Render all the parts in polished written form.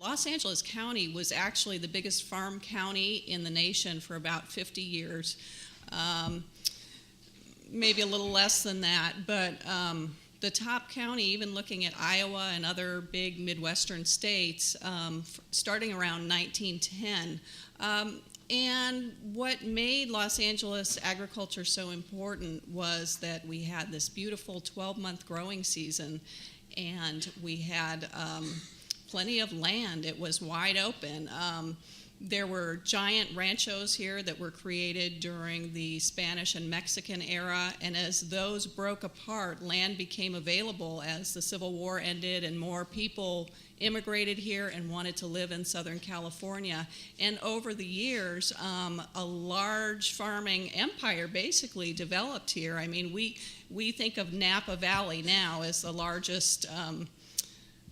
Los Angeles County was actually the biggest farm county in the nation for about 50 years. Maybe a little less than that, but the top county, even looking at Iowa and other big Midwestern states, starting around 1910. And what made Los Angeles agriculture so important was that we had this beautiful 12-month growing season, and we had plenty of land. It was wide open. There were giant ranchos here that were created during the Spanish and Mexican era, and as those broke apart, land became available as the Civil War ended and more people immigrated here and wanted to live in Southern California. And over the years, a large farming empire basically developed here. I mean, we think of Napa Valley now as the largest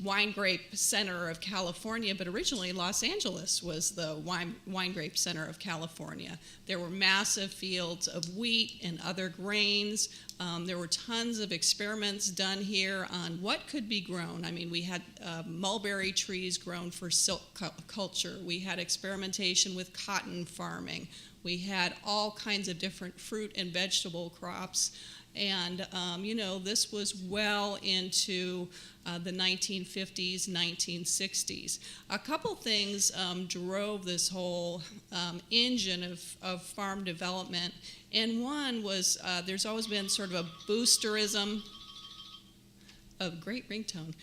wine grape center of California, but originally Los Angeles was the wine grape center of California. There were massive fields of wheat and other grains. There were tons of experiments done here on what could be grown. I mean, we had mulberry trees grown for silk culture. We had experimentation with cotton farming. We had all kinds of different fruit and vegetable crops. And, this was well into the 1950s, 1960s. A couple things drove this whole engine of farm development. And one was there's always been sort of a boosterism, a great ringtone,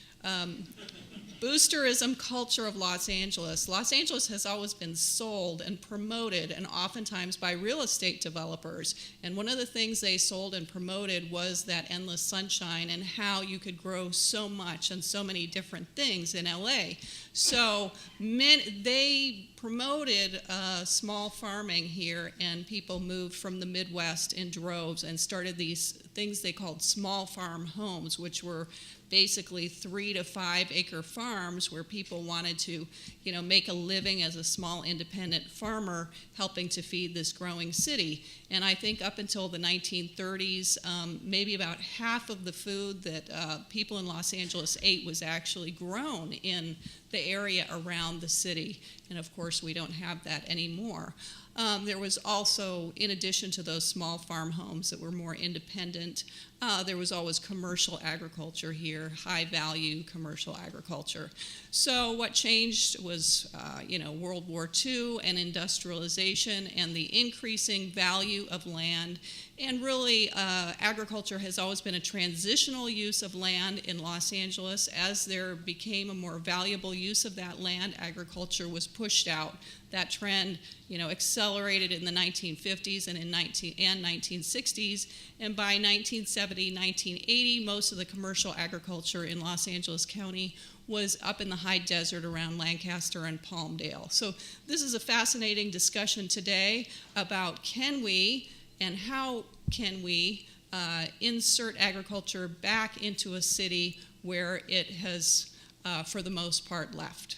boosterism culture of Los Angeles. Los Angeles has always been sold and promoted, and oftentimes by real estate developers. And one of the things they sold and promoted was that endless sunshine and how you could grow so much and so many different things in LA. So they promoted small farming here, and people moved from the Midwest in droves and started these things they called small farm homes, which were basically 3 to 5 acre farms where people wanted to, make a living as a small independent farmer, helping to feed this growing city. And I think up until the 1930s, maybe about half of the food that people in Los Angeles ate was actually grown in the area around the city. And of course, we don't have that anymore. There was also, in addition to those small farm homes that were more independent, there was always commercial agriculture here, high-value commercial agriculture. So what changed was, World War II and industrialization and the increasing value of land. And really, agriculture has always been a transitional use of land in Los Angeles. As there became a more valuable use of that land, agriculture was pushed out. That trend, accelerated in the 1950s and 1960s. And by 1970, 1980, most of the commercial agriculture in Los Angeles County was up in the high desert around Lancaster and Palmdale. So this is a fascinating discussion today about can we and how can we insert agriculture back into a city where it has, for the most part, left.